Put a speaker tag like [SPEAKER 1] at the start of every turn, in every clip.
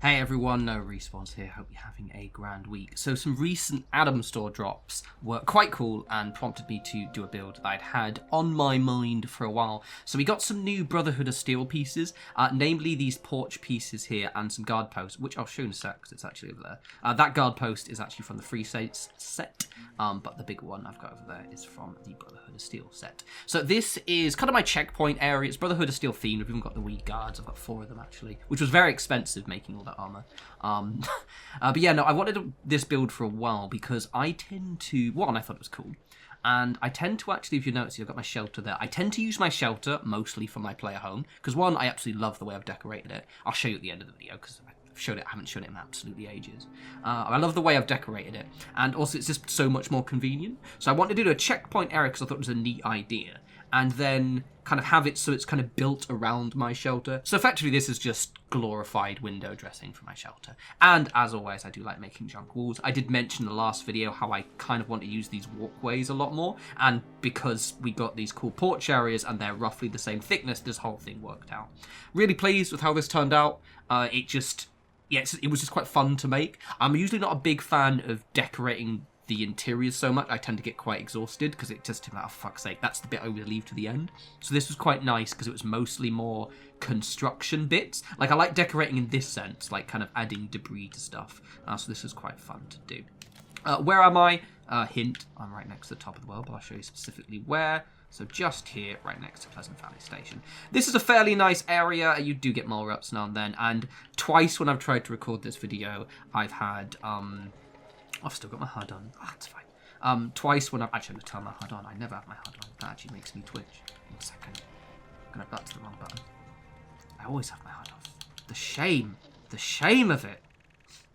[SPEAKER 1] Hey everyone, no respawns here. Hope you're having a grand week. So some recent Adam Store drops were quite cool and prompted me to do a build that I'd had on my mind for a while. So we got some new Brotherhood of Steel pieces, namely these porch pieces here and some guard posts, which I'll show in a sec because it's actually over there. That guard post is actually from the Free States set, but the bigger one I've got over there is from the Brotherhood of Steel set. So this is kind of my checkpoint area. It's Brotherhood of Steel themed. We've even got the wee guards. I've got 4 of them actually, which was very expensive making all that armor. But yeah, no, I wanted this build for a while because I tend to, one, I thought it was cool, and I tend to actually, if you notice, I've got my shelter there. I tend to use my shelter mostly for my player home because, one, I absolutely love the way I've decorated it. I'll show you at the end of the video because I haven't shown it in absolutely ages. I love the way I've decorated it, and also it's just so much more convenient. So I wanted to do a checkpoint area because I thought it was a neat idea, and then kind of have it so it's kind of built around my shelter. So effectively this is just glorified window dressing for my shelter. And as always, I do like making junk walls. I did mention in the last video how I kind of want to use these walkways a lot more, and because we got these cool porch areas and they're roughly the same thickness, this whole thing worked out. Really pleased with how this turned out. It was just quite fun to make. I'm usually not a big fan of decorating the interiors so much. I tend to get quite exhausted because it just, oh fuck's sake, that's the bit I would leave to the end. So this was quite nice because it was mostly more construction bits. Like, I like decorating in this sense, like kind of adding debris to stuff. So this was quite fun to do. Where am I? Hint, I'm right next to the top of the world, but I'll show you specifically where. So just here, right next to Pleasant Valley Station. This is a fairly nice area. You do get mole ups now and then. And twice when I've tried to record this video, I've had... I've still got my HUD on. Ah, it's fine. Twice when I've... Actually, I'm going to turn my HUD on. I never have my HUD on. That actually makes me twitch. 1 second. I'm going to back to the wrong button. I always have my HUD off. The shame. The shame of it.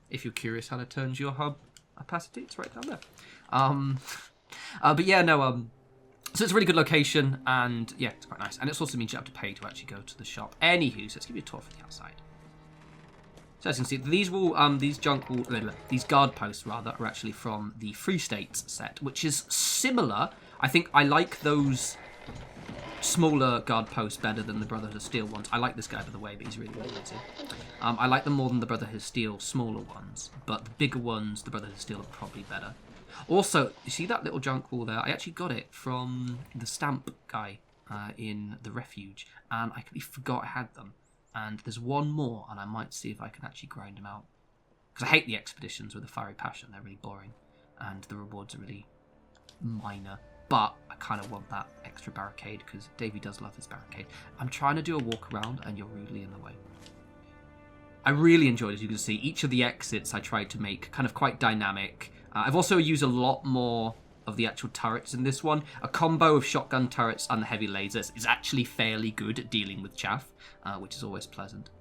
[SPEAKER 1] If you're curious how to turn your hub opacity, it's right down there. But yeah, no... So it's a really good location, and yeah, it's quite nice. And it also means you have to pay to actually go to the shop. Anywho, so let's give you a tour from the outside. So as you can see, these guard posts rather are actually from the Free States set, which is similar. I think I like those smaller guard posts better than the Brotherhood of Steel ones. I like this guy, by the way, but he's really limited. I like them more than the Brotherhood of Steel smaller ones, but the bigger ones, the Brotherhood of Steel, are probably better. Also, you see that little junk wall there? I actually got it from the c.a.m.p guy in the Refuge, and I completely forgot I had them. And there's one more, and I might see if I can actually grind them out. Because I hate the expeditions with a fiery passion. They're really boring, and the rewards are really minor. But I kind of want that extra barricade, because Davey does love his barricade. I'm trying to do a walk around, and you're rudely in the way. I really enjoyed, as you can see, each of the exits I tried to make kind of quite dynamic. I've also used a lot more of the actual turrets in this one. A combo of shotgun turrets and the heavy lasers is actually fairly good at dealing with chaff, which is always pleasant.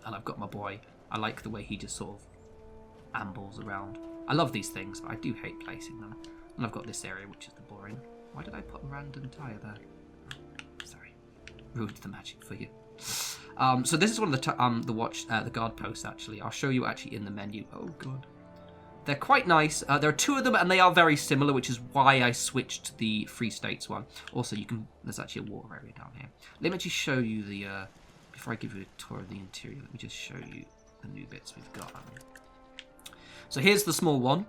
[SPEAKER 1] And I've got my boy. I like the way he just sort of ambles around. I love these things, but I do hate placing them. And I've got this area, which is the boring. Why did I put a random tire there? Sorry. Ruined the magic for you. So this is one of the guard posts, actually. I'll show you actually in the menu. Oh, God. They're quite nice. There are 2 of them, and they are very similar, which is why I switched to the Free States one. Also, there's actually a water area down here. Let me actually show you the, before I give you a tour of the interior, let me just show you the new bits we've got. So here's the small one,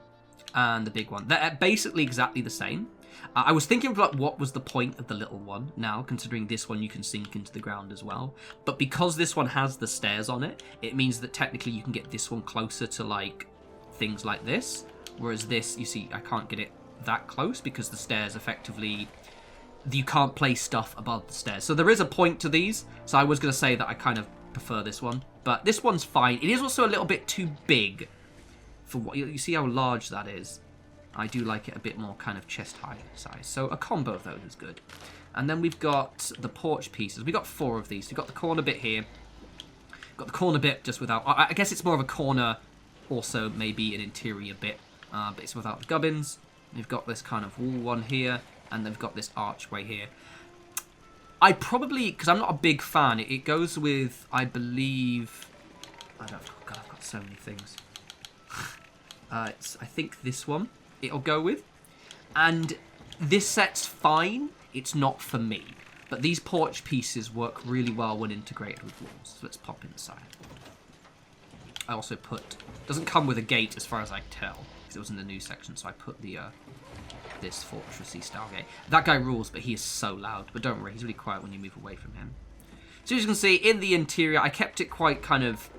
[SPEAKER 1] and the big one. They're basically exactly the same. I was thinking of, like, what was the point of the little one now, considering this one you can sink into the ground as well. But because this one has the stairs on it, it means that technically you can get this one closer to, like, things like this, whereas this, you see, I can't get it that close because the stairs effectively, you can't place stuff above the stairs. So there is a point to these, so I was going to say that I kind of prefer this one, but this one's fine. It is also a little bit too big for what, you see how large that is. I do like it a bit more kind of chest high size, so a combo of those is good. And then we've got the porch pieces. We've got 4 of these. We've got the corner bit here, got the corner bit just without, I guess it's more of a corner, also maybe an interior bit, but it's without the gubbins. We've got this kind of wall one here, and then we've got this archway here. I probably, because I'm not a big fan, it goes with, I believe, God, I've got so many things. I think this one it'll go with, and this set's fine. It's not for me, but these porch pieces work really well when integrated with walls. So let's pop inside. I also put... Doesn't come with a gate as far as I can tell, because it was in the new section, so I put the this fortressy style gate. That guy rules, but he is so loud. But don't worry, he's really quiet when you move away from him. So as you can see, in the interior, I kept it quite kind of,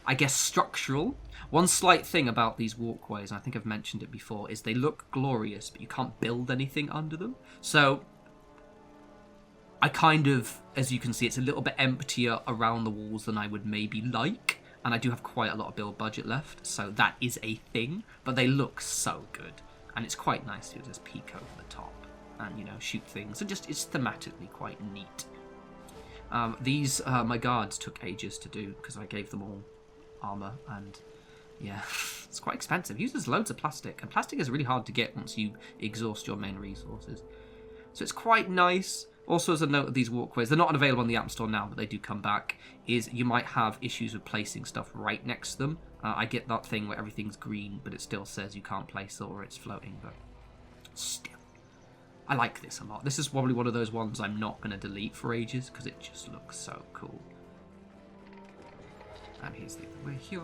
[SPEAKER 1] I guess, structural. One slight thing about these walkways, and I think I've mentioned it before, is they look glorious, but you can't build anything under them. So I kind of, as you can see, it's a little bit emptier around the walls than I would maybe like. And I do have quite a lot of build budget left, so that is a thing. But they look so good. And it's quite nice to just peek over the top and, you know, shoot things. And just, it's thematically quite neat. These, my guards took ages to do because I gave them all armor. And, yeah, it's quite expensive. It uses loads of plastic. And plastic is really hard to get once you exhaust your main resources. So it's quite nice. Also, as a note of these walkways, they're not available on the App Store now, but they do come back, is you might have issues with placing stuff right next to them. I get that thing where everything's green, but it still says you can't place it or it's floating, but still. I like this a lot. This is probably one of those ones I'm not going to delete for ages, because it just looks so cool. And here's the other way here.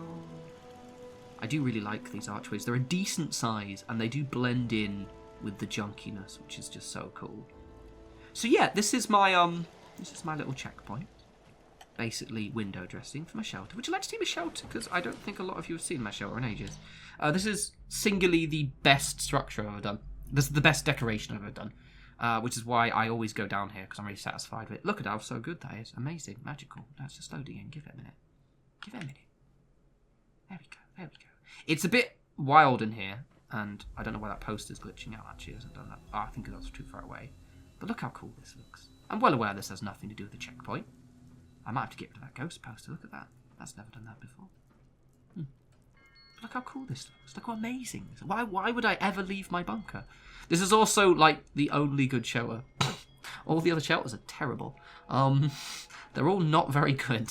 [SPEAKER 1] I do really like these archways. They're a decent size, and they do blend in with the junkiness, which is just so cool. So yeah, this is my little checkpoint. Basically window dressing for my shelter. Would you like to see my shelter? Because I don't think a lot of you have seen my shelter in ages. This is singularly the best structure I've ever done. This is the best decoration I've ever done. Which is why I always go down here, because I'm really satisfied with it. Look at how so good that is. Amazing. Magical. That's just loading in. Give it a minute. Give it a minute. There we go. There we go. It's a bit wild in here. And I don't know why that poster's glitching out, actually. Hasn't done that. Oh, I think that's too far away. But look how cool this looks. I'm well aware this has nothing to do with the checkpoint. I might have to get rid of that ghost poster. Look at that. That's never done that before. Look how cool this looks. Look how amazing this is. Why would I ever leave my bunker? This is also, like, the only good shelter. All the other shelters are terrible. They're all not very good.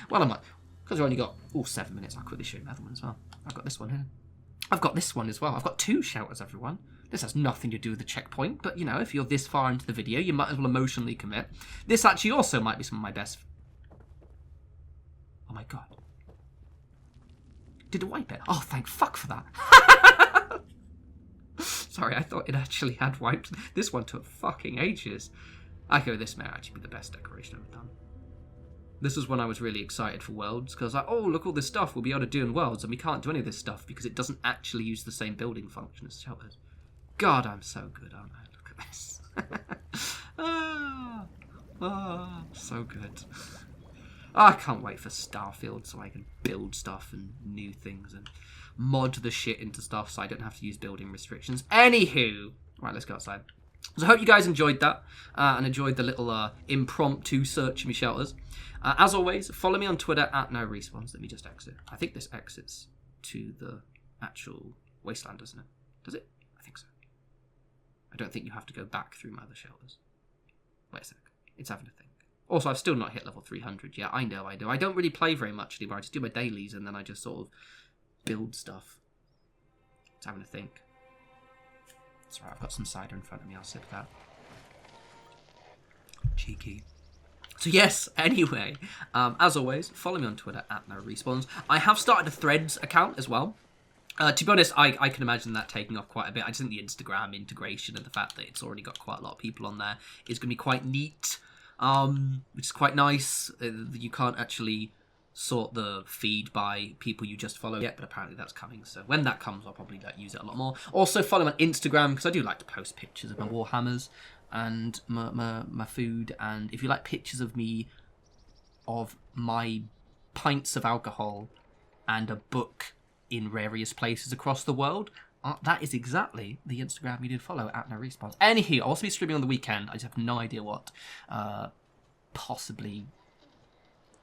[SPEAKER 1] Well, I might. Because I've only got, 7 minutes. I'll quickly show you another one as well. I've got this one here. I've got this one as well. I've got 2 shelters, everyone. This has nothing to do with the checkpoint, but, you know, if you're this far into the video, you might as well emotionally commit. This actually also might be some of my best... Oh, my God. Did it wipe it? Oh, thank fuck for that. Sorry, I thought it actually had wiped. This one took fucking ages. I go, this may actually be the best decoration I've done. This was when I was really excited for Worlds, because I was like, oh, look, all this stuff we'll be able to do in Worlds, and we can't do any of this stuff because it doesn't actually use the same building function as shelters. God, I'm so good, aren't I? Look at this. So good. I can't wait for Starfield so I can build stuff and new things and mod the shit into stuff so I don't have to use building restrictions. Anywho, right, let's go outside. So I hope you guys enjoyed that and enjoyed the little impromptu search of my shelters. As always, follow me on Twitter at norespawns. Let me just exit. I think this exits to the actual wasteland, doesn't it? Does it? I think so. I don't think you have to go back through my other shelters. Wait a sec. It's having a think. Also, I've still not hit level 300 yet. I know I do. I don't really play very much anymore. I just do my dailies and then I just sort of build stuff. It's having a think. That's right, I've got some cider in front of me. I'll sip that. Cheeky. So yes, anyway, as always, follow me on Twitter at norespawns. I have started a Threads account as well. To be honest, I can imagine that taking off quite a bit. I just think the Instagram integration and the fact that it's already got quite a lot of people on there is going to be quite neat, which is quite nice. You can't actually sort the feed by people you just follow yet, but apparently that's coming. So when that comes, I'll probably use it a lot more. Also, follow me on Instagram, because I do like to post pictures of my Warhammers and my food. And if you like pictures of me, of my pints of alcohol and a book in various places across the world, that is exactly the Instagram you did follow at norespawns. Anywho, I'll also be streaming on the weekend. I just have no idea what. Possibly,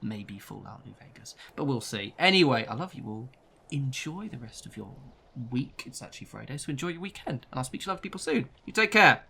[SPEAKER 1] maybe Fallout New Vegas, but we'll see. Anyway, I love you all. Enjoy the rest of your week. It's actually Friday, so enjoy your weekend, and I'll speak to you other people soon. You take care.